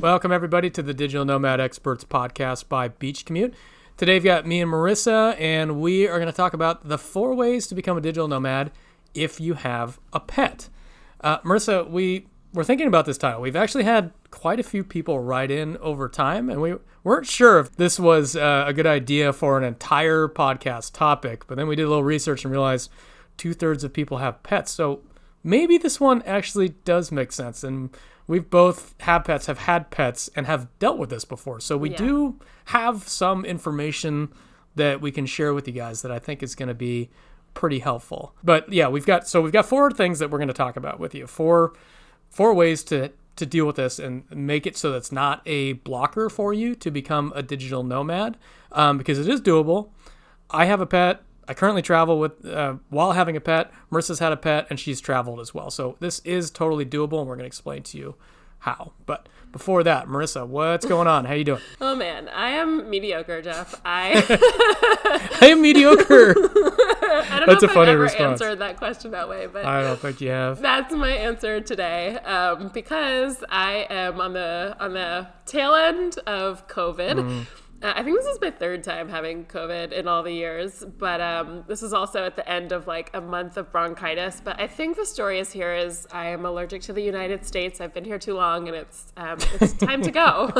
Welcome, everybody, to the Digital Nomad Experts podcast by Commute. Today, we've got me and Marissa, and we are going to talk about the 4 ways to become a digital nomad if you have a pet. Marissa, we were thinking about this title. We've actually had quite a few people write in over time, and we weren't sure if this was a good idea for an entire podcast topic, but then we did a little research and realized 2/3 of people have pets. So maybe this one actually does make sense, and we've both have had pets, and have dealt with this before. So we do have some information that we can share with you guys that I think is going to be pretty helpful. But yeah, we've got 4 things that we're going to talk about with you. Four ways to deal with this and make it so that's not a blocker for you to become a digital nomad, because it is doable. I have a pet. I currently travel with while having a pet. Marissa's had a pet, and she's traveled as well. So this is totally doable, and we're going to explain to you how. But before that, Marissa, what's going on? How you doing? Oh, man. I am mediocre, Jeff. I am mediocre. I don't That's know a if funny I've ever response. answered that question that way, but I don't think you have. That's my answer today, because I am on the tail end of COVID. I think this is my 3rd time having COVID in all the years, but this is also at the end of like a month of bronchitis. But I think the story is I am allergic to the United States. I've been here too long, and it's time to go.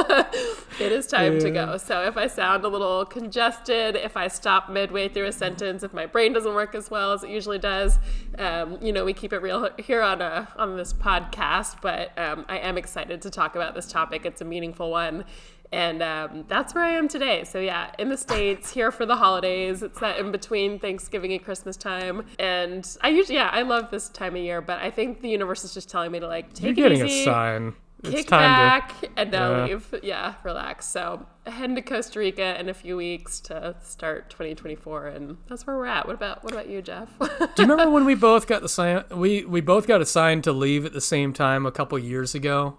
It is time to go. So if I sound a little congested, if I stop midway through a sentence, if my brain doesn't work as well as it usually does, we keep it real here on this podcast. But I am excited to talk about this topic. It's a meaningful one. And that's where I am today. So yeah, in the States, here for the holidays. It's that in between Thanksgiving and Christmas time. And I love this time of year, but I think the universe is just telling me to take it easy. You're getting a sign. Kick back and now leave. Yeah, relax. So heading to Costa Rica in a few weeks to start 2024, and that's where we're at. What about you, Jeff? Do you remember when we both got the sign? We both got assigned to leave at the same time a couple years ago.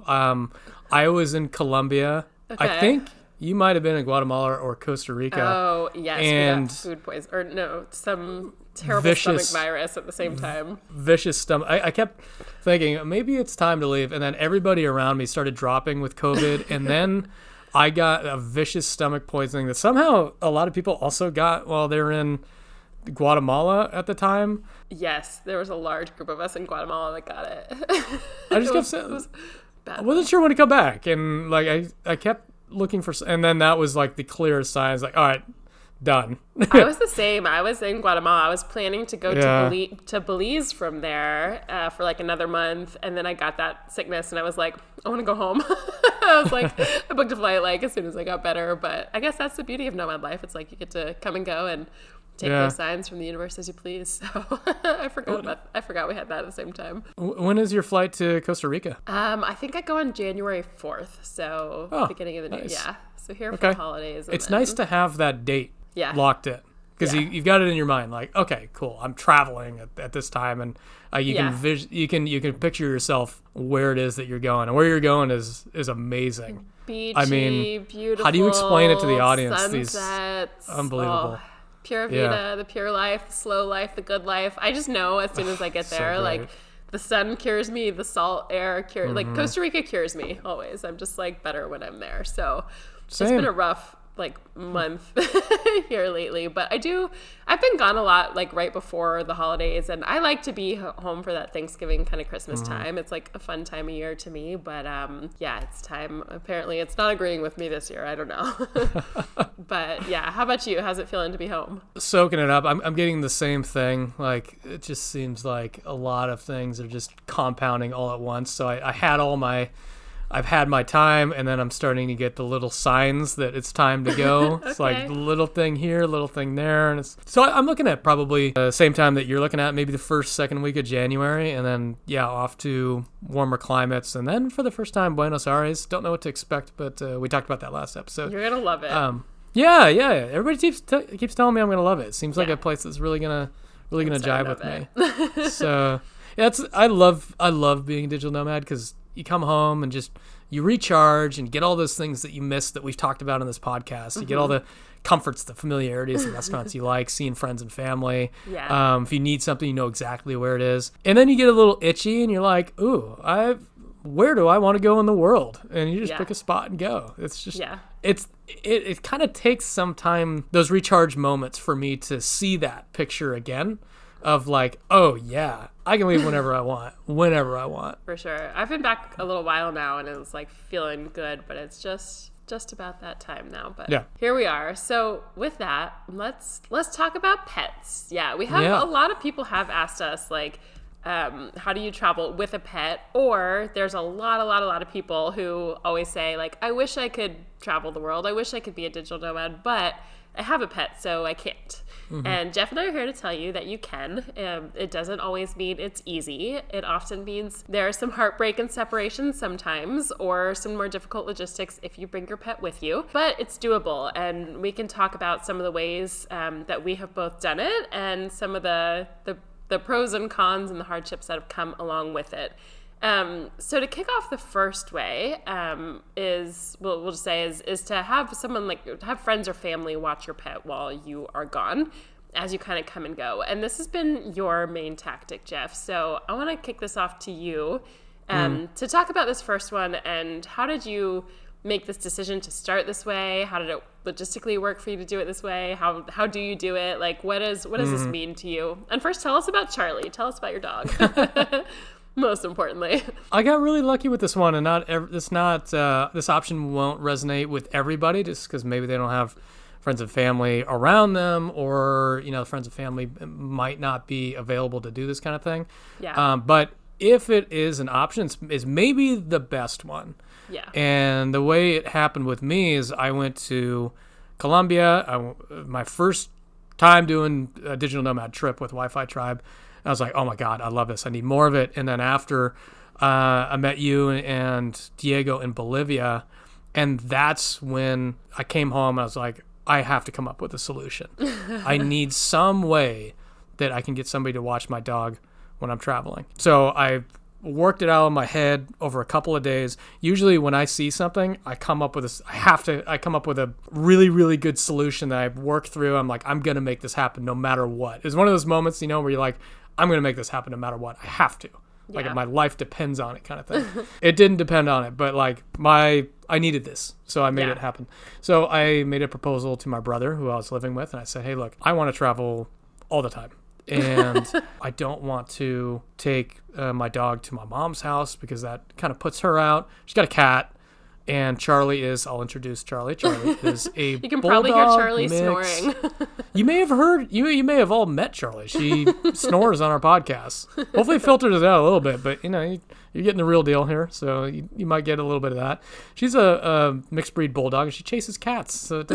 I was in Colombia. Okay. I think you might have been in Guatemala or Costa Rica. Oh, yes. And we got food poison. Or no, some terrible stomach virus at the same time. Vicious stomach. I kept thinking, maybe it's time to leave. And then everybody around me started dropping with COVID. And then I got a vicious stomach poisoning that somehow a lot of people also got while they were in Guatemala at the time. Yes, there was a large group of us in Guatemala that got it. I just kept saying... I wasn't sure when to come back, and I kept looking for, and then that was the clearest sign. I was all right, done. I was the same. I was in Guatemala. I was planning to go to Belize from there for another month, and then I got that sickness, and I was like, I want to go home. I was I booked a flight as soon as I got better. But I guess that's the beauty of nomad life. It's you get to come and go and take those signs from the universe as you please. So I forgot we had that at the same time. When is your flight to Costa Rica? I think I go on January 4th. So beginning of the new year. Yeah. So here for the holidays. It's nice to have that date locked in. Because you've got it in your mind, okay, cool, I'm traveling at this time, and you can picture yourself where it is that you're going, and where you're going is amazing. Beachy, beautiful. How do you explain it to the audience? Sunsets, unbelievable. Pure vida, the pure life, the slow life, the good life. I just know as soon as I get there, the sun cures me, the salt air cures, Costa Rica cures me always. I'm just better when I'm there. So it's been a rough month here lately, but I've been gone a lot right before the holidays, and I like to be home for that Thanksgiving kind of Christmas time. It's a fun time of year to me, but it's time. Apparently it's not agreeing with me this year. I don't know. But yeah, how about you? How's it feeling to be home? Soaking it up. I'm getting the same thing. It just seems like a lot of things are just compounding all at once. So I've had my time, and then I'm starting to get the little signs that it's time to go. Okay. It's the little thing here, little thing there. And so I'm looking at probably the same time that you're looking at, maybe the second week of January, and then, off to warmer climates. And then for the first time, Buenos Aires. Don't know what to expect, but we talked about that last episode. You're going to love it. Yeah. Everybody keeps telling me I'm going to love it. It seems like a place that's really going to jive with me. So, I love being a digital nomad because you come home and just you recharge and get all those things that you missed that we've talked about on this podcast. You get all the comforts, the familiarities, the restaurants you like, seeing friends and family. Yeah. If you need something, you know exactly where it is. And then you get a little itchy and you're like, ooh, where do I want to go in the world? And you just Yeah. pick a spot and go. It's just, Yeah. it kind of takes some time, those recharge moments for me to see that picture again of like, oh yeah, I can leave whenever I want, whenever I want. For sure. I've been back a little while now and it's like feeling good, but it's just about that time now. But Yeah. here we are. So with that, let's talk about pets. Yeah, we have Yeah. a lot of people have asked us like, how do you travel with a pet? Or there's a lot of people who always say like, I wish I could travel the world. I wish I could be a digital nomad, but I have a pet, so I can't. And Jeff and I are here to tell you that you can. It doesn't always mean it's easy. It often means there's some heartbreak and separation sometimes, or some more difficult logistics if you bring your pet with you. But it's doable, and we can talk about some of the ways that we have both done it, and some of the pros and cons and the hardships that have come along with it. So to kick off the first way we'll just say is to have someone have friends or family watch your pet while you are gone as you kind of come and go. And this has been your main tactic, Jeff. So I want to kick this off to you to talk about this first one and how did you make this decision to start this way? How did it logistically work for you to do it this way? How do you do it? Like what does this mean to you? And first tell us about Charlie. Tell us about your dog. Most importantly. I got really lucky with this one, and this option won't resonate with everybody just because maybe they don't have friends and family around them, or friends and family might not be available to do this kind of thing. Yeah. But if it is an option, it's maybe the best one. Yeah. And the way it happened with me is I went to Colombia, my first time doing a digital nomad trip with Wi-Fi Tribe. I was like, oh my God, I love this. I need more of it. And then after I met you and Diego in Bolivia, and that's when I came home. I was like, I have to come up with a solution. I need some way that I can get somebody to watch my dog when I'm traveling. So I worked it out in my head over a couple of days. Usually when I see something, I come up with a really, really good solution that I've worked through. I'm like, I'm going to make this happen no matter what. It's one of those moments, where you're like, I'm going to make this happen no matter what. I have to. Yeah. Like my life depends on it kind of thing. It didn't depend on it, but like I needed this. So I made it happen. So I made a proposal to my brother who I was living with. And I said, hey, look, I want to travel all the time. And I don't want to take my dog to my mom's house because that kind of puts her out. She's got a cat. And I'll introduce Charlie. Charlie is a You can probably hear Charlie mix. snoring. You may have heard, you may have all met Charlie. She snores on our podcast. Hopefully it filters it out a little bit, but you're getting the real deal here. So you might get a little bit of that. She's a mixed breed bulldog and she chases cats. So it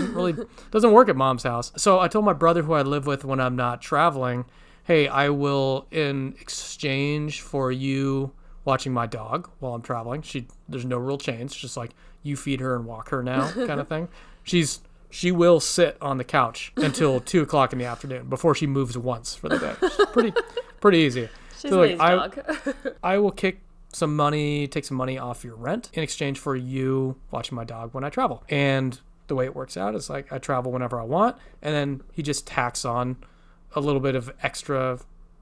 doesn't work at mom's house. So I told my brother who I live with when I'm not traveling, hey, I will, in exchange for you watching my dog while I'm traveling. There's no real change. It's just like you feed her and walk her now kind of thing. She will sit on the couch until 2:00 in the afternoon before she moves once for the day. It's pretty easy. She's a nice dog. I will take some money off your rent in exchange for you watching my dog when I travel. And the way it works out is like I travel whenever I want, and then he just tacks on a little bit of extra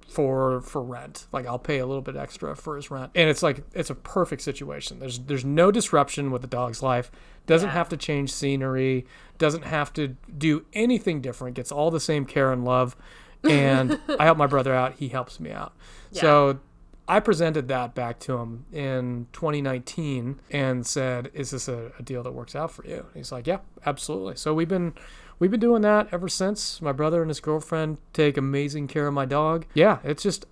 for rent. Like I'll pay a little bit extra for his rent. And it's a perfect situation. There's no disruption with the dog's life. Doesn't have to change scenery, doesn't have to do anything different, gets all the same care and love. And I help my brother out, he helps me out. Yeah. So I presented that back to him in 2019 and said, is this a deal that works out for you? And he's like, yeah, absolutely. So we've been doing that ever since. My brother and his girlfriend take amazing care of my dog. Yeah, it's just,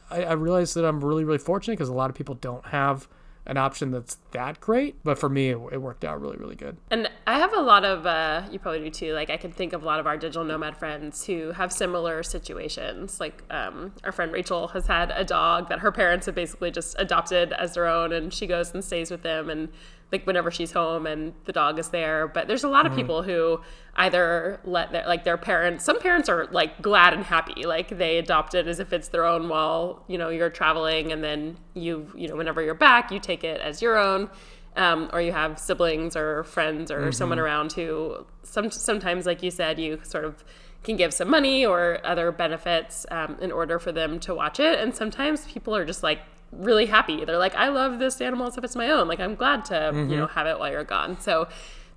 I realized that I'm really, really fortunate because a lot of people don't have an option that's that great. But for me, it worked out really, really good. And I have a lot of, you probably do too, like I can think of a lot of our digital nomad friends who have similar situations. Like our friend Rachel has had a dog that her parents have basically just adopted as their own, and she goes and stays with them and like whenever she's home and the dog is there. But there's a lot of people who either let their parents, some parents are like glad and happy, like they adopt it as if it's their own while, you're traveling, and then whenever you're back, you take it as your own. Or you have siblings or friends or someone around who sometimes, like you said, you sort of can give some money or other benefits in order for them to watch it. And sometimes people are just like really happy. They're like, I love this animal as if it's my own. Like, I'm glad to, have it while you're gone. So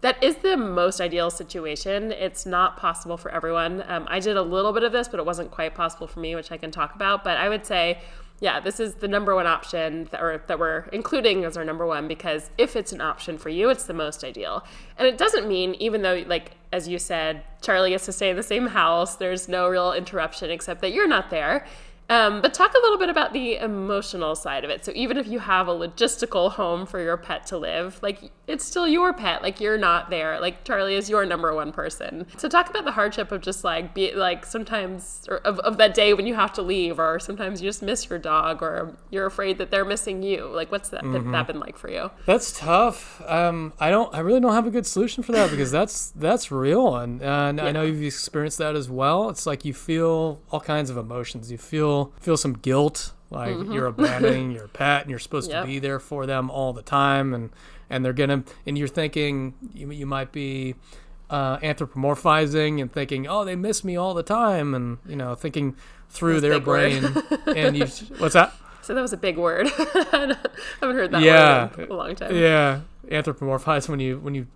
that is the most ideal situation. It's not possible for everyone. I did a little bit of this, but it wasn't quite possible for me, which I can talk about. But I would say, yeah, this is the number one option that we're including as our number one, because if it's an option for you, it's the most ideal. And it doesn't mean, even though, like, as you said, Charlie gets to stay in the same house, there's no real interruption except that you're not there. But talk a little bit about the emotional side of it. So even if you have a logistical home for your pet to live, like, it's still your pet. Like, you're not there. Like, Charlie is your number one person. So talk about the hardship of just sometimes, or of that day when you have to leave, or sometimes you just miss your dog, or you're afraid that they're missing you. Like, what's that been like for you? That's tough. I really don't have a good solution for that, because that's real. And I know you've experienced that as well. It's like you feel all kinds of emotions. You feel some guilt, like you're abandoning your pet and you're supposed to be there for them all the time, and you're thinking you might be anthropomorphizing and thinking, oh, they miss me all the time, and thinking through their brain. And what's that? So that was a big word. I haven't heard that word in a long time. Yeah, anthropomorphize when you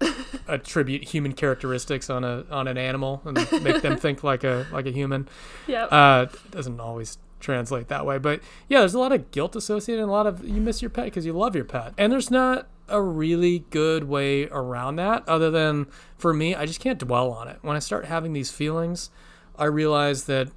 attribute human characteristics on an animal and make them think like a human. Yeah. It doesn't always translate that way, but yeah, there's a lot of guilt associated, and a lot of, you miss your pet because you love your pet, and there's not a really good way around that, other than, for me, I just can't dwell on it. When I start having these feelings, I realize that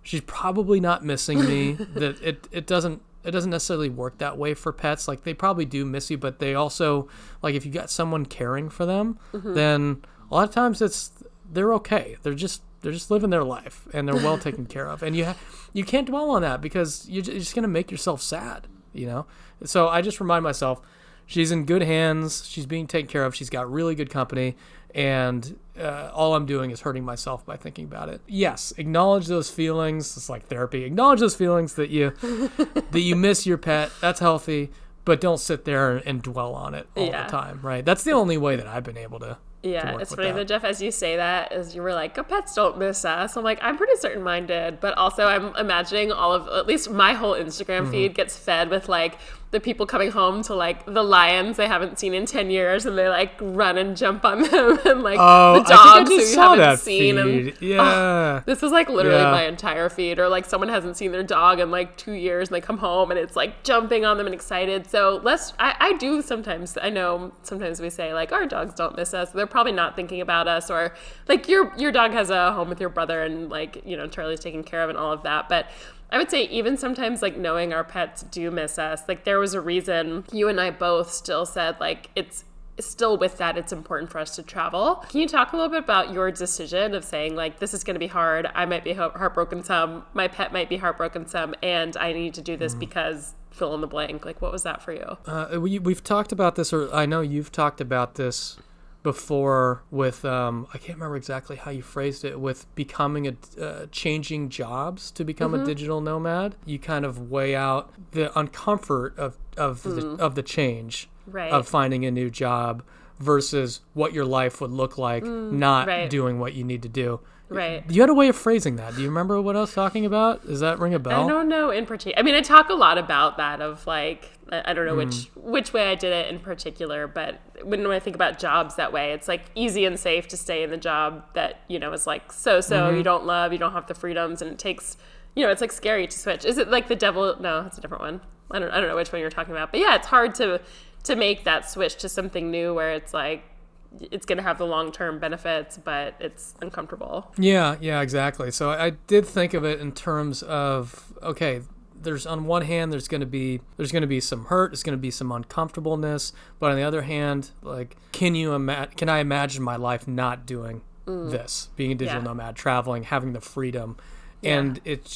she's probably not missing me. That it doesn't necessarily work that way for pets. Like, they probably do miss you, but they also, like, if you got someone caring for them, then a lot of times they're okay. They're just living their life, and they're well taken care of. And you can't dwell on that, because you're just going to make yourself sad, So I just remind myself, she's in good hands. She's being taken care of. She's got really good company. And all I'm doing is hurting myself by thinking about it. Yes, acknowledge those feelings. It's like therapy. Acknowledge those feelings that you miss your pet. That's healthy. But don't sit there and dwell on it all the time, right? That's the only way that I've been able to. Yeah, it's funny that, Jeff, as you say that, as you were like, pets don't miss us. I'm like, I'm pretty certain mine did. But also I'm imagining at least my whole Instagram feed gets fed with, like, the people coming home to, like, the lions they haven't seen in 10 years, and they, like, run and jump on them, and, like, the dogs who you haven't seen. And, this is, like, literally my entire feed. Or, like, someone hasn't seen their dog in, like, 2 years, and they come home, and it's, like, jumping on them and excited. So I do sometimes, I know sometimes we say, like, our dogs don't miss us. They're probably not thinking about us, or, like, your dog has a home with your brother, and, like, Charlie's taken care of and all of that. But I would say even sometimes, like, knowing our pets do miss us, like, there was a reason you and I both still said, like, it's still with that, it's important for us to travel. Can you talk a little bit about your decision of saying, like, this is going to be hard, I might be heartbroken some, my pet might be heartbroken some, and I need to do this because fill in the blank? Like, what was that for you? We've talked about this, or I know you've talked about this before with, I can't remember exactly how you phrased it, with becoming changing jobs to become a digital nomad. You kind of weigh out the uncomfort of the change, right, of finding a new job versus what your life would look like not doing what you need to do. Right. You had a way of phrasing that. Do you remember what I was talking about? Does that ring a bell? I don't know in particular. I mean, I talk a lot about that, of, like, I don't know which way I did it in particular, but when I think about jobs that way, it's, like, easy and safe to stay in the job that, is, like, so you don't love, you don't have the freedoms, and it takes, it's, like, scary to switch. Is it like the devil? No, it's a different one. I don't know which one you're talking about. But yeah, it's hard to make that switch to something new where it's like, it's going to have the long-term benefits, but it's uncomfortable. Yeah, exactly. So I did think of it in terms of, okay, there's, on one hand, there's going to be some hurt, there's going to be some uncomfortableness, but on the other hand, like, can I imagine my life not doing this, being a digital nomad, traveling, having the freedom, and it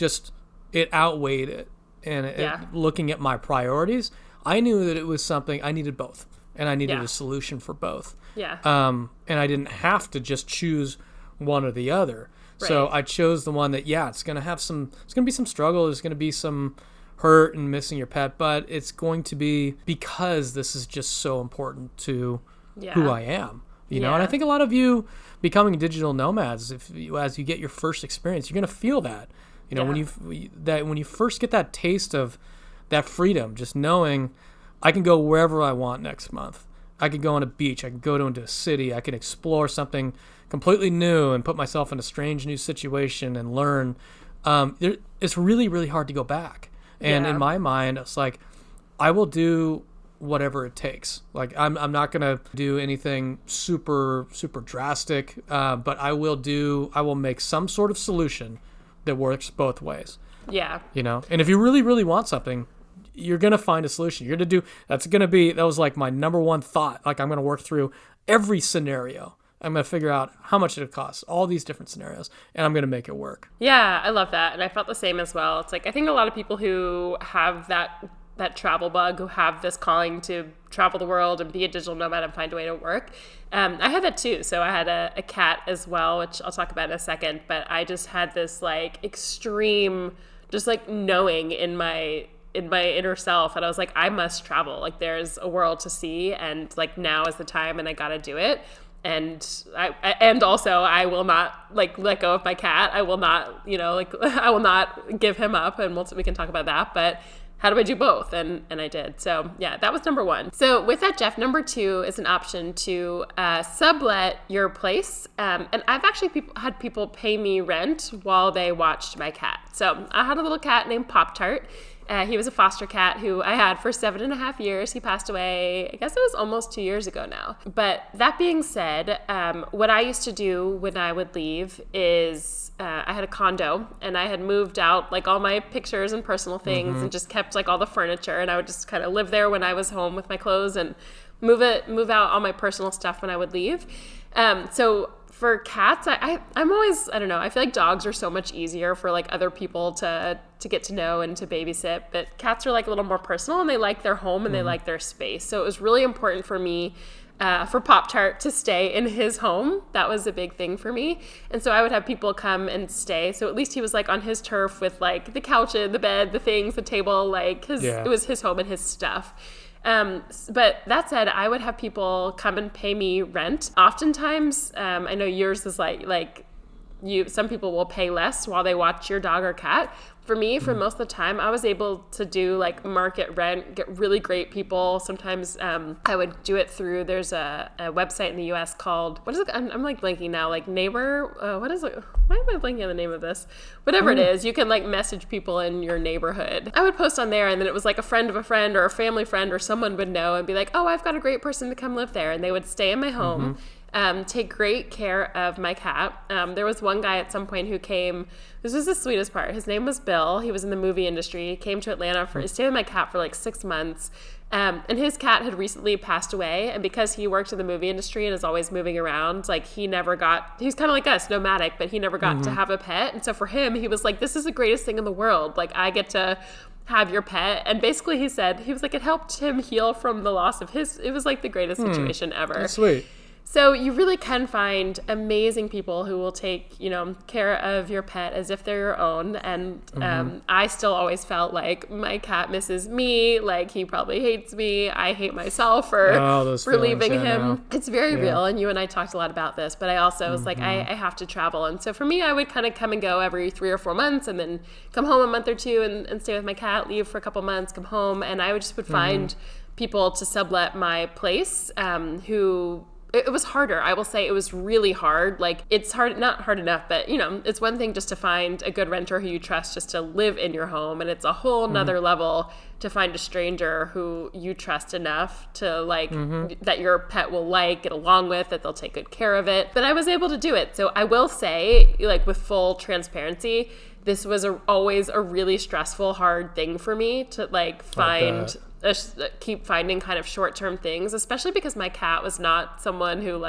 outweighed it, and looking at my priorities, I knew that it was something I needed both, and I needed a solution for both. Yeah. And I didn't have to just choose one or the other. Right. So I chose the one that, it's going to be some struggle. There's going to be some hurt and missing your pet, but it's going to be because this is just so important to who I am, and I think a lot of you becoming digital nomads, as you get your first experience, you're going to feel that, when you first get that taste of that freedom, just knowing I can go wherever I want next month. I could go on a beach. I could go into a city. I could explore something completely new and put myself in a strange new situation and learn. It's really, really hard to go back. And in my mind, it's like, I will do whatever it takes. Like, I'm not going to do anything super, super drastic, but I will make some sort of solution that works both ways. Yeah. And if you really, really want something, you're going to find a solution. That was like my number one thought. Like, I'm going to work through every scenario. I'm going to figure out how much it costs, all these different scenarios, and I'm going to make it work. Yeah, I love that. And I felt the same as well. It's like, I think a lot of people who have that travel bug, who have this calling to travel the world and be a digital nomad and find a way to work. I had that too. So I had a cat as well, which I'll talk about in a second, but I just had this like extreme, just like knowing in my inner self that I was like, I must travel. Like, there's a world to see, and like, now is the time, and I got to do it. And I will not like let go of my cat. I will not, I will not give him up, and we can talk about that. But how do I do both? And I did. So yeah, that was number one. So with that, Jeff, number two is an option to sublet your place. And I've actually had people pay me rent while they watched my cat. So I had a little cat named Pop-Tart. He was a foster cat who I had for 7.5 years. He passed away, I guess it was almost 2 years ago now. But that being said, what I used to do when I would leave is I had a condo, and I had moved out like all my pictures and personal things and just kept like all the furniture, and I would just kind of live there when I was home with my clothes and move out all my personal stuff when I would leave. So for cats, I'm always, I don't know, I feel like dogs are so much easier for like other people to get to know and to babysit, but cats are like a little more personal, and they like their home and they like their space. So it was really important for me for Pop-Tart to stay in his home. That was a big thing for me. And so I would have people come and stay. So at least he was like on his turf with like the couch, the bed, the things, the table, like it was his home and his stuff. But that said, I would have people come and pay me rent. Oftentimes, I know yours is like some people will pay less while they watch your dog or cat. For me, for most of the time, I was able to do like market rent, get really great people. Sometimes I would do it through, there's a website in the US called, what is it? I'm like blanking now, like Neighbor, what is it? Why am I blanking on the name of this? Whatever it is, you can like message people in your neighborhood. I would post on there, and then it was like a friend of a friend or a family friend or someone would know and be like, oh, I've got a great person to come live there. And they would stay in my home. Take great care of my cat. There was one guy at some point who came, this was the sweetest part. His name was Bill. He was in the movie industry. He came to Atlanta he stayed with my cat for like 6 months. And his cat had recently passed away. And because he worked in the movie industry and is always moving around, like he was kind of like us, nomadic, but he never got to have a pet. And so for him, he was like, this is the greatest thing in the world. Like, I get to have your pet. And basically he said, he was like, it helped him heal from the loss of it was like the greatest situation ever. That's sweet. So you really can find amazing people who will take, care of your pet as if they're your own. And I still always felt like my cat misses me, like he probably hates me. I hate myself for leaving him. It's very real. And you and I talked a lot about this, but I also was like, I have to travel. And so for me, I would kind of come and go every 3 or 4 months, and then come home a month or two and stay with my cat, leave for a couple months, come home. And I would find people to sublet my place who... It was harder. I will say it was really hard. Like, it's hard, not hard enough, but it's one thing just to find a good renter who you trust just to live in your home. And it's a whole nother level to find a stranger who you trust enough to that your pet will get along with, that they'll take good care of it. But I was able to do it. So I will say, with full transparency, this was always a really stressful, hard thing for me to keep finding kind of short-term things, especially because my cat was not someone who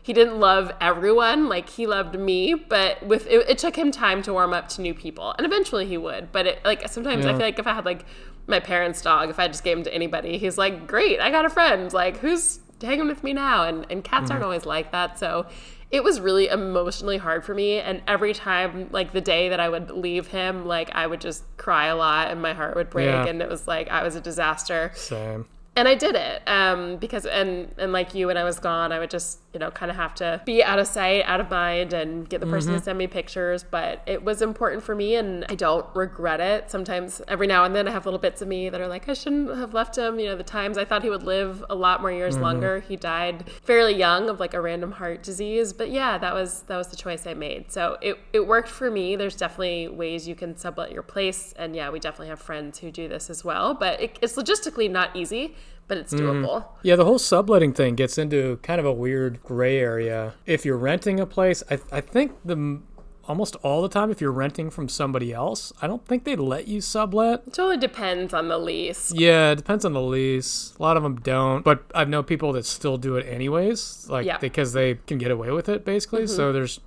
he didn't love everyone. He loved me, but it took him time to warm up to new people, and eventually he would. But sometimes I feel like if I had my parents' dog, if I just gave him to anybody, he's like, great, I got a friend, who's hanging with me now? And cats aren't always like that. So it was really emotionally hard for me. And every time, the day that I would leave him, I would just cry a lot and my heart would break. Yeah. And it was I was a disaster. Same. And I did it because, and like you, when I was gone, I would just, kind of have to be out of sight, out of mind, and get the person to send me pictures. But it was important for me, and I don't regret it. Sometimes, every now and then, I have little bits of me that are like, I shouldn't have left him. The times I thought he would live a lot more years longer. He died fairly young of like a random heart disease. But yeah, that was the choice I made. So it worked for me. There's definitely ways you can sublet your place. And yeah, we definitely have friends who do this as well. But it's logistically not easy, but it's doable. Yeah, the whole subletting thing gets into kind of a weird gray area. If you're renting a place, I think almost all the time, if you're renting from somebody else, I don't think they'd let you sublet. It totally depends on the lease. Yeah, it depends on the lease. A lot of them don't, but I've known people that still do it anyways, because they can get away with it, basically. So there's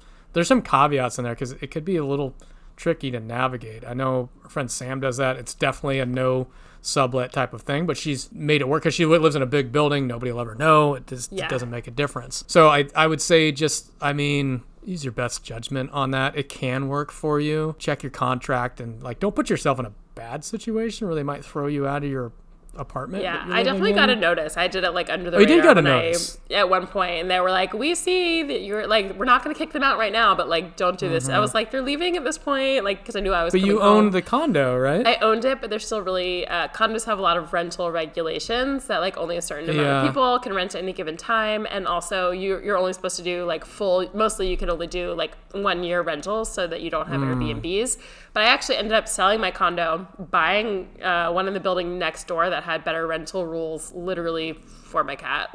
some caveats in there because it could be a little tricky to navigate. I know our friend Sam does that. It's definitely a no sublet type of thing, but she's made it work because she lives in a big building. Nobody will ever know. It doesn't make a difference. So I would say use your best judgment on that. It can work for you. Check your contract and don't put yourself in a bad situation where they might throw you out of your apartment. Yeah, I definitely got a notice. I did it under the radar. You did get a notice at one point, and they were like, "We see that you're we're not going to kick them out right now, but don't do this." I was like, "They're leaving at this point," because I knew I was. But you owned the condo, right? I owned it, but there's still really condos have a lot of rental regulations that only a certain amount of people can rent at any given time, and also you're only supposed to do full. Mostly, you can only do 1 year rentals so that you don't have Airbnbs. But I actually ended up selling my condo, buying one in the building next door that had better rental rules, literally for my cat,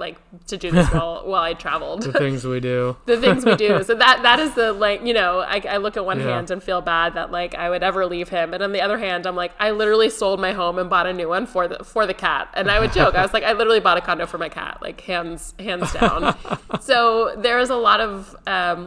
to do this while I traveled. The things we do. The things we do. So that is the I look at one hand and feel bad that I would ever leave him, and on the other hand, I'm I literally sold my home and bought a new one for the cat. And I would joke, I was I literally bought a condo for my cat, hands down. So there is a lot of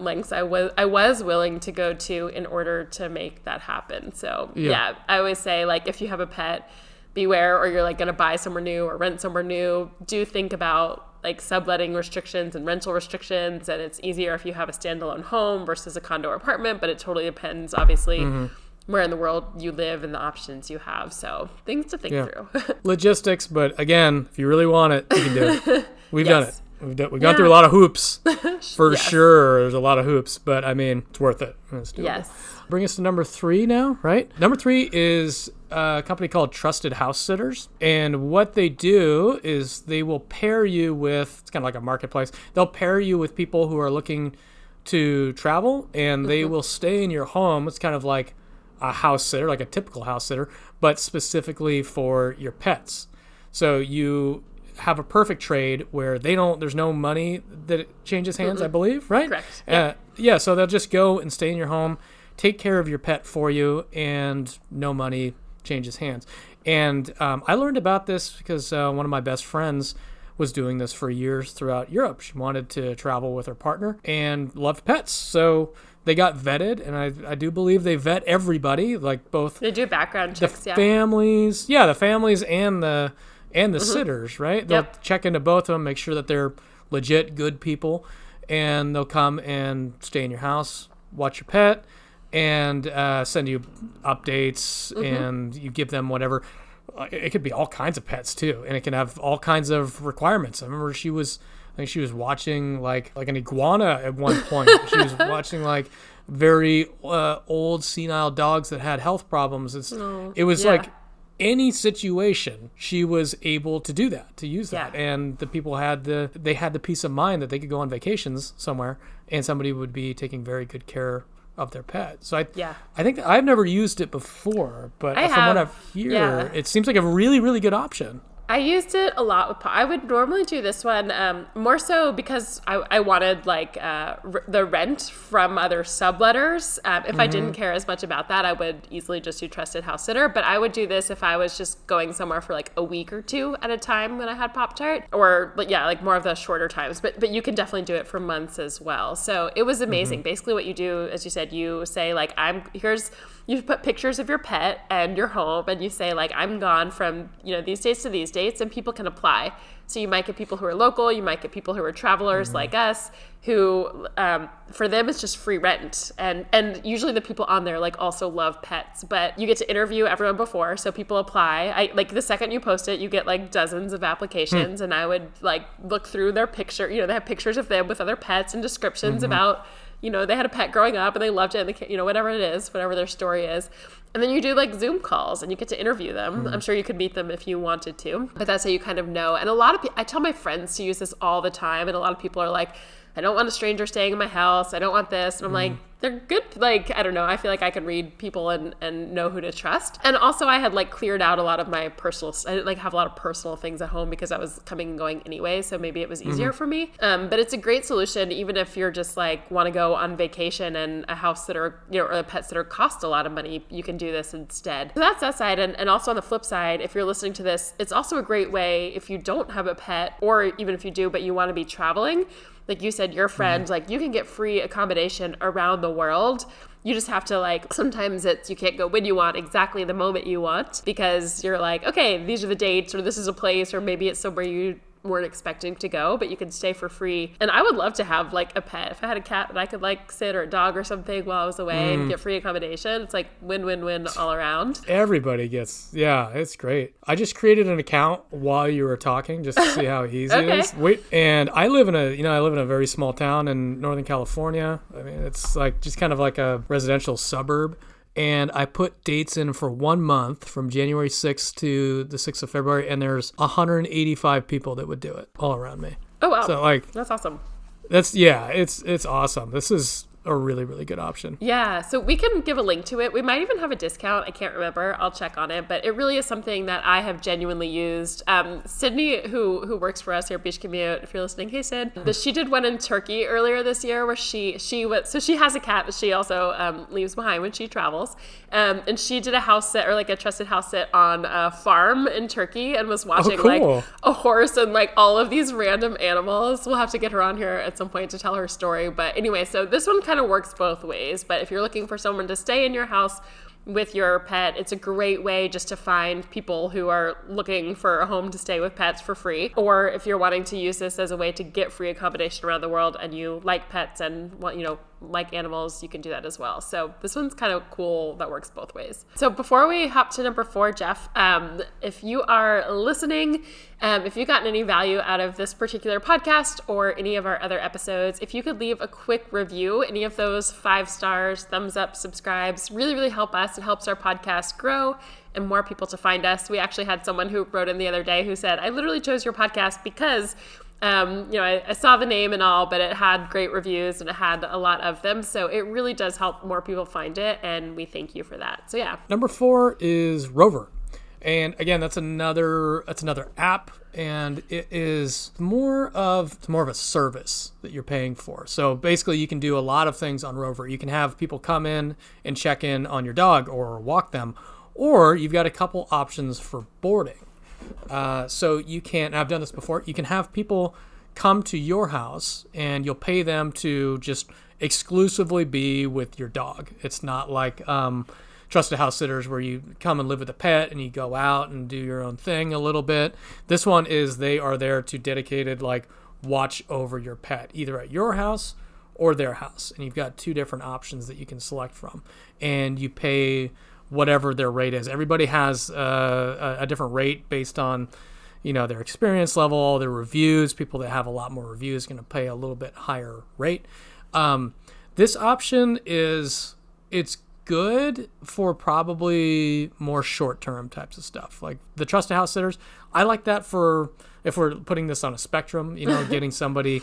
lengths I was willing to go to in order to make that happen. So yeah I always say if you have a pet, beware, or you're going to buy somewhere new or rent somewhere new, do think about subletting restrictions and rental restrictions. And it's easier if you have a standalone home versus a condo or apartment, but it totally depends, obviously, where in the world you live and the options you have. So things to think through. Logistics, but again, if you really want it, you can do it. We've done it. We've gone through a lot of hoops, for sure. There's a lot of hoops, but it's worth it. It's doable. Yes. Bring us to number 3 now, right? Number 3 is a company called Trusted House Sitters. And what they do is they will pair you with, it's kind of like a marketplace, they'll pair you with people who are looking to travel, and they will stay in your home. It's kind of like a house sitter, like a typical house sitter, but specifically for your pets. So you have a perfect trade where there's no money that it changes hands, I believe, right? Correct. So they'll just go and stay in your home, take care of your pet for you, and no money changes hands. And I learned about this because one of my best friends was doing this for years throughout Europe. She wanted to travel with her partner and loved pets. So they got vetted, and I do believe they vet everybody, both. They do background checks, families. Yeah, the families and the sitters, right? They'll check into both of them, make sure that they're legit good people, and they'll come and stay in your house, watch your pet, and send you updates, and you give them whatever. It could be all kinds of pets too, and it can have all kinds of requirements. I remember I think she was watching like an iguana at one point. She was watching very old senile dogs that had health problems. It was any situation, she was able to do that, to use that. And the people had the peace of mind that they could go on vacations somewhere and somebody would be taking very good care of their pet. So I think I've never used it before, but from what I've heard, it seems like a really, really good option. I used it a lot with I would normally do this one more so because I wanted the rent from other subletters. If I didn't care as much about that, I would easily just do Trusted House Sitter. But I would do this if I was just going somewhere for a week or two at a time when I had Pop-Tart, or more of the shorter times. But you can definitely do it for months as well. So it was amazing. Basically, what you do, as you said, you say you put pictures of your pet and your home, and you say I'm gone from these days to these days. States, and people can apply. So you might get people who are local, you might get people who are travelers like us, who for them it's just free rent. And usually the people on there like also love pets, but you get to interview everyone before, so people apply. Like the second you post it, you get like dozens of applications, and I would like look through their picture. You know, they have pictures of them with other pets and descriptions about, you know, they had a pet growing up and they loved it, and they, you know, whatever it is, whatever their story is. And then you do like Zoom calls and you get to interview them. I'm sure you could meet them if you wanted to, but that's how you kind of know. And a lot of people, I tell my friends to use this all the time, and a lot of people are like, I don't want a stranger staying in my house. I don't want this. And I'm like, they're good. Like, I don't know. I feel like I can read people and know who to trust. And also I had like cleared out a lot of my personal, I didn't like have a lot of personal things at home because I was coming and going anyway. So maybe it was easier for me. But it's a great solution, even if you're just like want to go on vacation and a house sitter, you know, or a pet sitter cost a lot of money, you can do this instead. So that's that side. And also on the flip side, if you're listening to this, it's also a great way if you don't have a pet, or even if you do, but you want to be traveling. Like you said, your friend, like you can get free accommodation around the world. You just have to like, sometimes it's, you can't go when you want, exactly the moment you want, because you're like, okay, these are the dates, or this is a place, or maybe it's somewhere you weren't expecting to go, but you can stay for free. And I would love to have like a pet. If I had a cat that I could like sit, or a dog or something while I was away and get free accommodation, it's like win-win-win all around. Everybody gets, yeah, it's great. I just created an account while you were talking just to see how easy it is. And I live in a very small town in Northern California. I mean, it's like just kind of like a residential suburb. And I put dates in for 1 month from January 6th to the 6th of February, and there's 185 people that would do it all around me. Oh, wow. So like, that's awesome. It's awesome. This is a really, really good option. Yeah, so we can give a link to it. We might even have a discount. I can't remember. I'll check on it. But it really is something that I have genuinely used. Sydney, who works for us here at Beach Commute, if you're listening, hey Sid, she did one in Turkey earlier this year where she has a cat that she also leaves behind when she travels. And she did a house sit, or like a trusted house sit on a farm in Turkey, and was watching like a horse and like all of these random animals. We'll have to get her on here at some point to tell her story. But anyway, so this one kind of works both ways. But if you're looking for someone to stay in your house with your pet, it's a great way just to find people who are looking for a home to stay with pets for free. Or if you're wanting to use this as a way to get free accommodation around the world, and you like pets and want, you know, like animals, you can do that as well. So this one's kind of cool. That works both ways. So before we hop to number 4, Jeff, if you are listening, if you've gotten any value out of this particular podcast or any of our other episodes, if you could leave a quick review, any of those 5 stars, thumbs up, subscribes, really, really help us. It helps our podcast grow and more people to find us. We actually had someone who wrote in the other day who said, I literally chose your podcast because I saw the name and all, but it had great reviews and it had a lot of them. So it really does help more people find it. And we thank you for that. So yeah. Number 4 is Rover. And again, that's another app, and it is more of a service that you're paying for. So basically you can do a lot of things on Rover. You can have people come in and check in on your dog or walk them, or you've got a couple options for boarding. So you can, I've done this before, you can have people come to your house and you'll pay them to just exclusively be with your dog. It's not like trusted house sitters where you come and live with a pet and you go out and do your own thing a little bit. This one is they are there to dedicated like watch over your pet, either at your house or their house. And you've got 2 different options that you can select from. And you pay whatever their rate is. Everybody has a different rate based on, you know, their experience level, their reviews. People that have a lot more reviews are going to pay a little bit higher rate. This option it's good for probably more short-term types of stuff. Like the trusted house sitters, I like that for if we're putting this on a spectrum, you know, getting somebody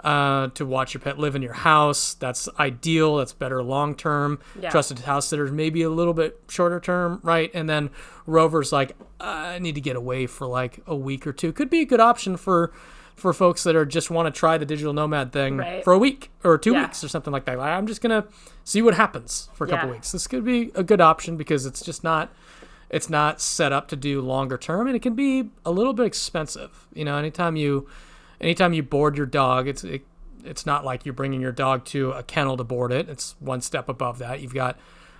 to watch your pet live in your house. That's ideal. That's better long-term. Yeah. Trusted house sitters, maybe a little bit shorter term, right? And then Rover's like, I need to get away for like a week or 2. Could be a good option for folks that are just want to try the digital nomad thing for a week or 2 weeks or something like that. Like, I'm just going to see what happens for a couple weeks. This could be a good option because it's just not set up to do longer term, and it can be a little bit expensive. You know, anytime you board your dog, it's not like you're bringing your dog to a kennel to board it. It's one step above that. You've got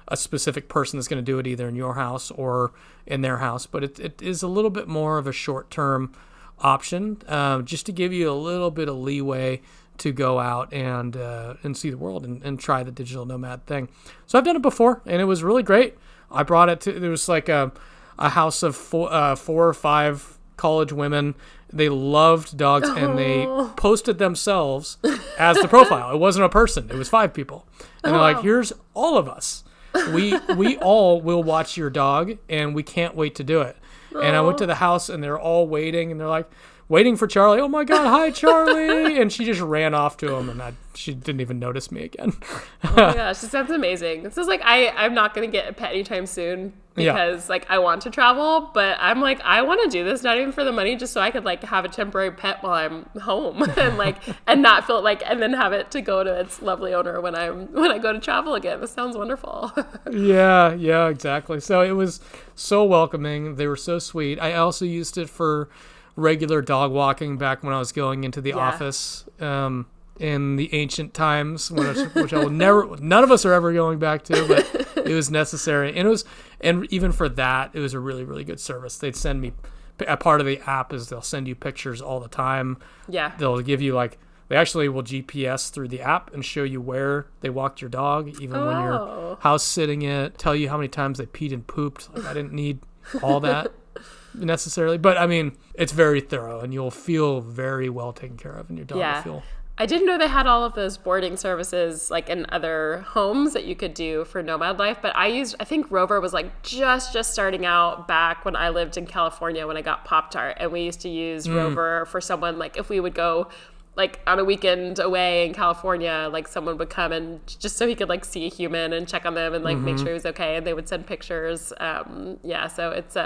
a specific person that's going to do it either in your house or in their house. But it is a little bit more of a short-term option, just to give you a little bit of leeway to go out and see the world and try the digital nomad thing. So I've done it before, and it was really great. I brought it to, there was like a house of four or five college women. They loved dogs, and they posted themselves as the profile. It wasn't a person. It was 5 people. And they're like, here's all of us. We all will watch your dog, and we can't wait to do it. And I went to the house, and they're all waiting, and they're like, waiting for Charlie. Oh my God, hi Charlie! And she just ran off to him, and she didn't even notice me again. Oh my gosh, this sounds amazing. It sounds like I'm not gonna get a pet anytime soon because like I want to travel, but I'm like, I want to do this not even for the money, just so I could like have a temporary pet while I'm home and like and not feel like, and then have it to go to its lovely owner when I go to travel again. This sounds wonderful. Yeah, exactly. So it was so welcoming. They were so sweet. I also used it for regular dog walking back when I was going into the office in the ancient times, which I will never, none of us are ever going back to, but it was necessary. And even for that, it was a really, really good service. They'd send me, a part of the app is they'll send you pictures all the time. Yeah. They'll give you they actually will GPS through the app and show you where they walked your dog, even when you're house sitting it, tell you how many times they peed and pooped. Like, I didn't need all that necessarily, but I mean, it's very thorough, and you'll feel very well taken care of, and your dog will feel. I didn't know they had all of those boarding services like in other homes that you could do for nomad life, but I think Rover was like just starting out back when I lived in California when I got Pop-Tart, and we used to use Rover for someone, like if we would go like on a weekend away in California, like someone would come and just so he could like see a human and check on them and like make sure he was okay, and they would send pictures. So it's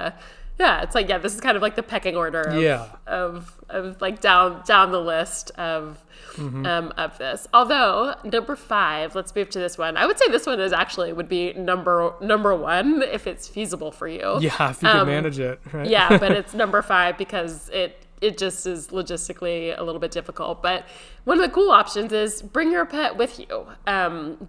it's like, this is kind of like the pecking order of like down the list of this. Although number 5, let's move to this one. I would say this one would be number 1 if it's feasible for you. Yeah, if you can manage it, right? Yeah, but it's number 5 because it just is logistically a little bit difficult. But one of the cool options is bring your pet with you.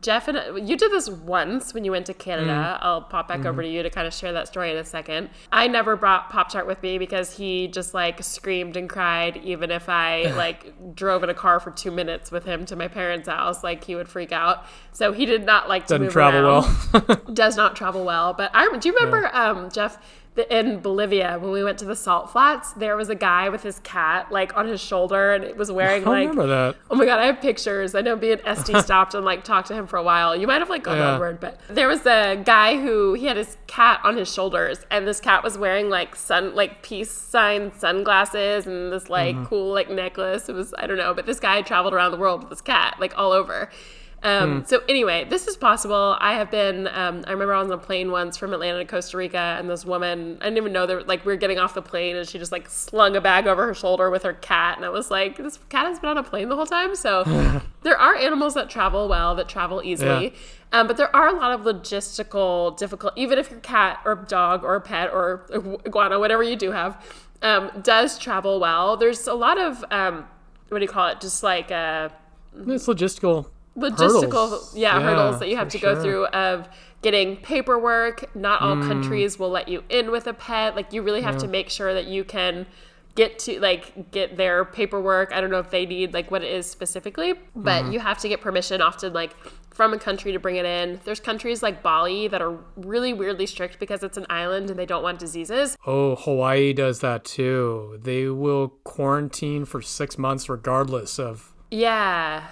Jeff, and you did this once when you went to Canada. I'll pop back over to you to kind of share that story in a second. I never brought Pop-Tart with me because he just like screamed and cried even if I like drove in a car for 2 minutes with him to my parents' house. Like, he would freak out. So he did not like to move around. Doesn't travel well. Does not travel well. But do you remember, Jeff, in Bolivia, when we went to the salt flats, there was a guy with his cat like on his shoulder, and it was wearing I remember that. Oh my God, I have pictures. I know me and Esty stopped and like talked to him for a while. You might have like gone onward, but there was a guy who he had his cat on his shoulders, and this cat was wearing like peace sign sunglasses and this like cool like necklace. It was, I don't know, but this guy traveled around the world with this cat like all over. So anyway, this is possible. I have been, I remember I was on a plane once from Atlanta to Costa Rica, and this woman, I didn't even know that, like, we were getting off the plane, and she just like slung a bag over her shoulder with her cat. And I was like, this cat has been on a plane the whole time. So there are animals that travel well, that travel easily. Yeah. But there are a lot of logistical difficulty, even if your cat or dog or pet or iguana, whatever you do have, does travel well. There's a lot of, what do you call it? Just like, it's logistical hurdles that you have to go through of getting paperwork. Not all countries will let you in with a pet. Like, you really have to make sure that you can get their paperwork. I don't know if they need like what it is specifically, but you have to get permission often like from a country to bring it in. There's countries like Bali that are really weirdly strict because it's an island and they don't want diseases. Oh, Hawaii does that too. They will quarantine for 6 months regardless of. Yeah.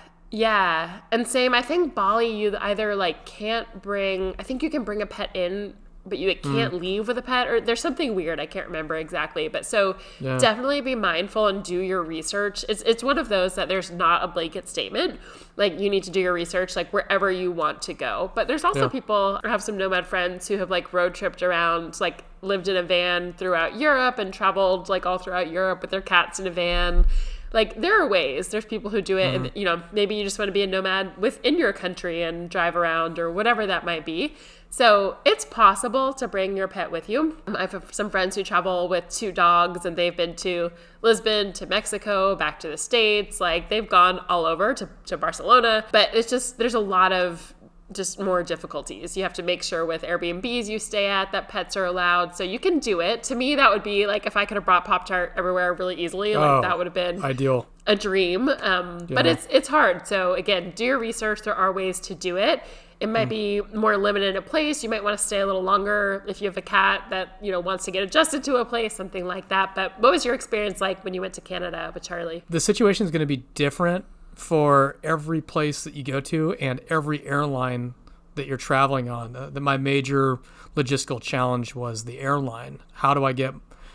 And same, I think Bali, you either like can't bring, I think you can bring a pet in, but you can't leave with a pet, or there's something weird. I can't remember exactly. But so definitely be mindful and do your research. It's one of those that there's not a blanket statement. Like, you need to do your research like wherever you want to go. But there's also people, I have some nomad friends who have like road tripped around, like lived in a van throughout Europe and traveled like all throughout Europe with their cats in a van. Like, there are ways. There's people who do it, and, you know, maybe you just want to be a nomad within your country and drive around or whatever that might be. So it's possible to bring your pet with you. I have some friends who travel with 2 dogs, and they've been to Lisbon, to Mexico, back to the States. Like, they've gone all over to Barcelona. But it's just, there's a lot of just more difficulties. You have to make sure with Airbnbs you stay at that pets are allowed. So you can do it. To me, that would be like if I could have brought Pop-Tart everywhere really easily, like that would have been ideal. A dream. But it's hard. So again, do your research. There are ways to do it. It might be more limited in a place. You might want to stay a little longer if you have a cat that, wants to get adjusted to a place, something like that. But what was your experience like when you went to Canada with Charlie? The situation is going to be different for every place that you go to and every airline that you're traveling on. My major logistical challenge was the airline. How do I get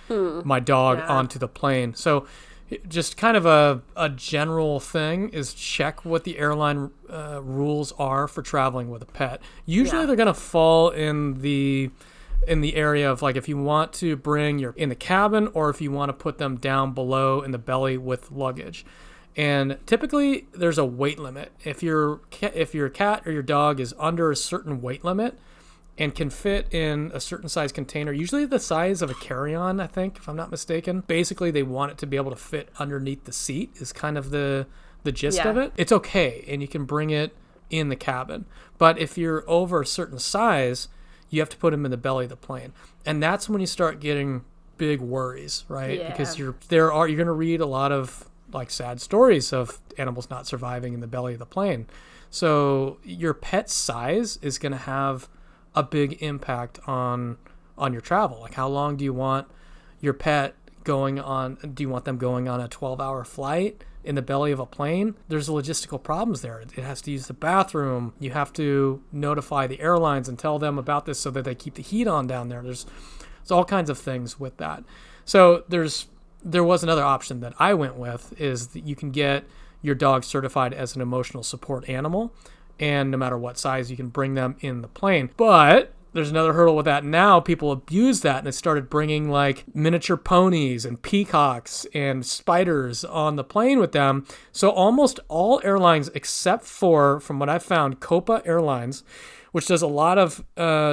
my dog onto the plane? So just kind of a general thing is check what the airline rules are for traveling with a pet. Usually they're going to fall in the area of like if you want to bring in the cabin or if you want to put them down below in the belly with luggage. And typically there's a weight limit. If your cat or your dog is under a certain weight limit and can fit in a certain size container, usually the size of a carry-on, I think, if I'm not mistaken. Basically, they want it to be able to fit underneath the seat is kind of the gist of it. It's okay, and you can bring it in the cabin. But if you're over a certain size, you have to put them in the belly of the plane. And that's when you start getting big worries, right? Yeah. Because you're going to read a lot of like sad stories of animals not surviving in the belly of the plane. So your pet's size is going to have a big impact on your travel. Like how long do you want your pet going on? Do you want them going on a 12-hour flight in the belly of a plane? There's logistical problems there. It has to use the bathroom. You have to notify the airlines and tell them about this so that they keep the heat on down there. There's all kinds of things with that. So there was another option that I went with is that you can get your dog certified as an emotional support animal, and no matter what size, you can bring them in the plane. But there's another hurdle with that. Now people abuse that and they started bringing like miniature ponies and peacocks and spiders on the plane with them. So almost all airlines except for, from what I found, Copa Airlines, which does a lot of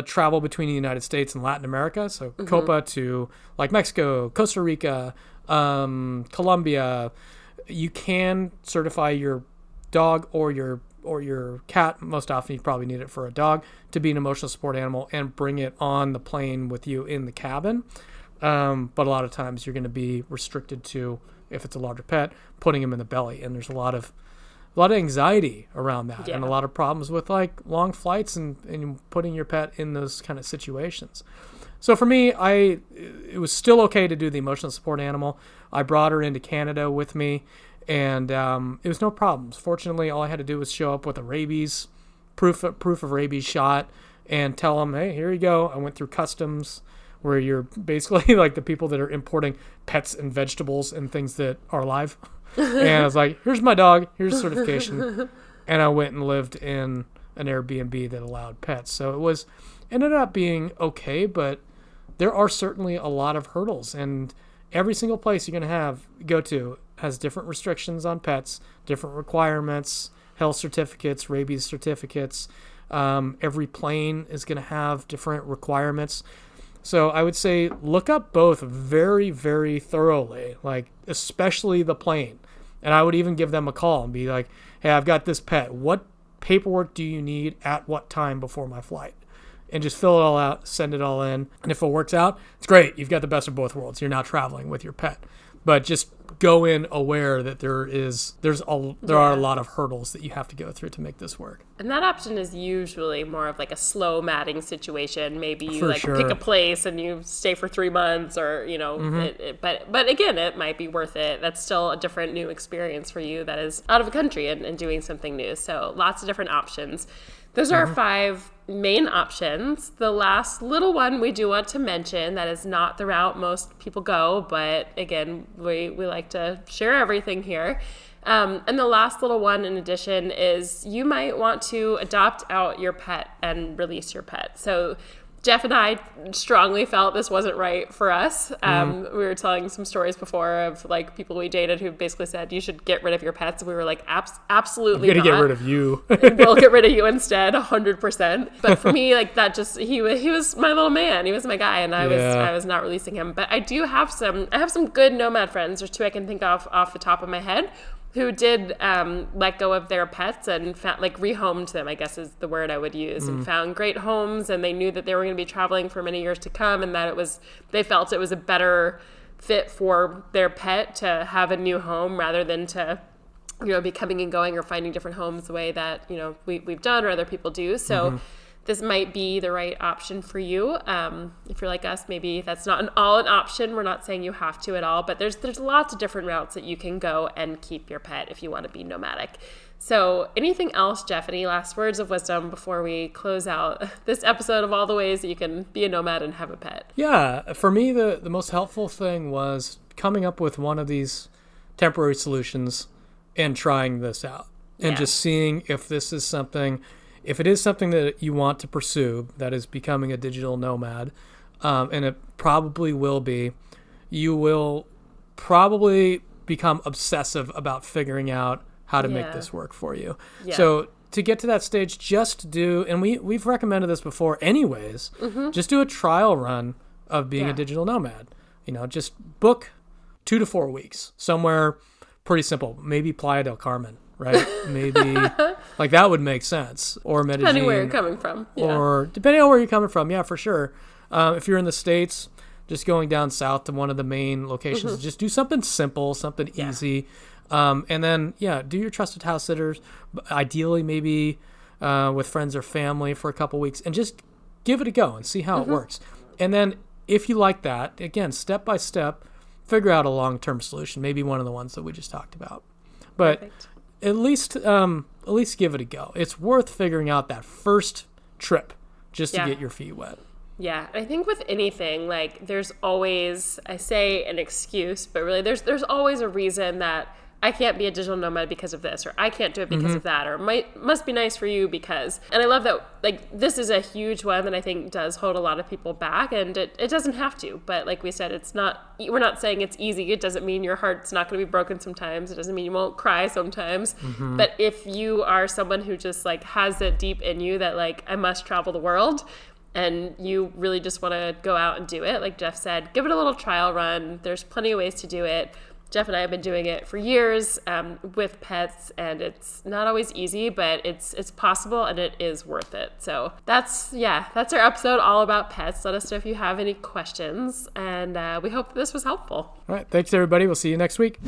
travel between the United States and Latin America. So Copa to like Mexico, Costa Rica, Colombia. You can certify your dog or your cat. Most often you probably need it for a dog to be an emotional support animal and bring it on the plane with you in the cabin. But a lot of times you're going to be restricted to, if it's a larger pet, putting him in the belly. And there's a lot of anxiety around that and a lot of problems with like long flights and putting your pet in those kind of situations. So for me, it was still okay to do the emotional support animal. I brought her into Canada with me, and it was no problems. Fortunately, all I had to do was show up with a rabies proof of rabies shot and tell them, hey, here you go. I went through customs, where you're basically like the people that are importing pets and vegetables and things that are alive. And I was like, here's my dog, here's certification. And I went and lived in an Airbnb that allowed pets. So ended up being okay, but there are certainly a lot of hurdles, and every single place you're going to go to has different restrictions on pets, different requirements, health certificates, rabies certificates. Every plane is going to have different requirements. So I would say look up both very, very thoroughly, like especially the plane. And I would even give them a call and be like, hey, I've got this pet. What paperwork do you need at what time before my flight? And just fill it all out, send it all in. And if it works out, it's great. You've got the best of both worlds. You're now traveling with your pet. But just go in aware that there are a lot of hurdles that you have to go through to make this work. And that option is usually more of like a slow matting situation. Maybe you For sure. pick a place and you stay for 3 months, or but again, it might be worth it. That's still a different new experience for you that is out of the country and doing something new. So lots of different options. Those are our 5 main options. The last little one we do want to mention that is not the route most people go, but again, we like to share everything here. And the last little one in addition is you might want to adopt out your pet and release your pet. So Jeff and I strongly felt this wasn't right for us. We were telling some stories before of like people we dated who basically said you should get rid of your pets. We were like, absolutely not. I'm gonna get rid of you. We'll get rid of you instead, 100%. But for me, like that just he was my little man. He was my guy, and I was not releasing him. But I have some good nomad friends. There's 2 I can think of off the top of my head who did let go of their pets and found, like, rehomed them, I guess is the word I would use, and found great homes, and they knew that they were going to be traveling for many years to come, and that they felt it was a better fit for their pet to have a new home rather than to, be coming and going or finding different homes the way that, we've done or other people do. So this might be the right option for you. If you're like us, maybe that's not an option. We're not saying you have to at all, but there's lots of different routes that you can go and keep your pet if you want to be nomadic. So anything else, Jeff? Any last words of wisdom before we close out this episode of all the ways that you can be a nomad and have a pet? Yeah, for me, the most helpful thing was coming up with one of these temporary solutions and trying this out and just seeing if this is something, if it is something that you want to pursue, that is becoming a digital nomad, and it probably will be, you will probably become obsessive about figuring out how to make this work for you. Yeah. So to get to that stage, just do, and we've recommended this before anyways, just do a trial run of being a digital nomad. Just book 2 to 4 weeks somewhere pretty simple. Maybe Playa del Carmen, right? Maybe like that would make sense. Or Medellin. Depending where you're coming from. Yeah. Or depending on where you're coming from. Yeah, for sure. If you're in the States, just going down south to one of the main locations, just do something simple, something easy. And then, do your trusted house sitters, ideally maybe with friends or family for a couple weeks, and just give it a go and see how it works. And then if you like that, again, step by step, figure out a long-term solution, maybe one of the ones that we just talked about. But at least give it a go. It's worth figuring out that first trip just to get your feet wet. Yeah, I think with anything, like, there's always, I say an excuse, but really there's always a reason that I can't be a digital nomad because of this, or I can't do it because of that, or must be nice for you because, and I love that, like, this is a huge one that I think does hold a lot of people back, and it doesn't have to, but like we said, we're not saying it's easy. It doesn't mean your heart's not going to be broken sometimes. It doesn't mean you won't cry sometimes, but if you are someone who just, like, has it deep in you that, like, I must travel the world, and you really just want to go out and do it, like Jeff said, give it a little trial run. There's plenty of ways to do it. Jeff and I have been doing it for years with pets, and it's not always easy, but it's possible, and it is worth it. So that's our episode all about pets. Let us know if you have any questions, and we hope this was helpful. All right. Thanks, everybody. We'll see you next week.